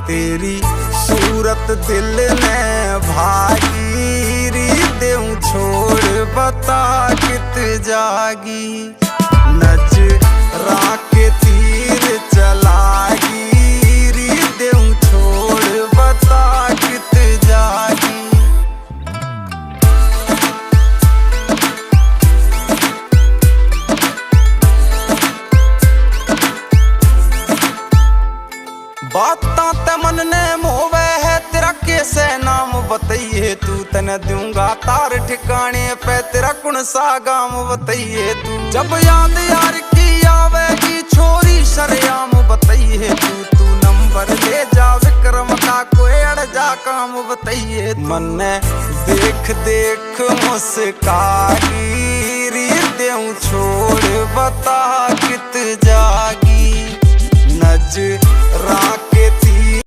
तेरी सूरत दिल ने भागी री देऊं छोड़ बता कित जागी। नजरा के तीर चलागी री देऊं छोड़ बता कित जागी। बातां ते मन ने मोवे है तेरा कैसे नाम बताइए तू। तने दूंगा तार ठिकाने पे तेरा कौन सा गाम बताइए तू। जब याद यार की आवेगी छोरी शरयाम बताइए तू। तू नंबर ले जा विक्रम का कोई अड़ जा काम बताइए। मन ने देख देख मुस्कागी री देऊं छोड़ बता कित जागी। नजरा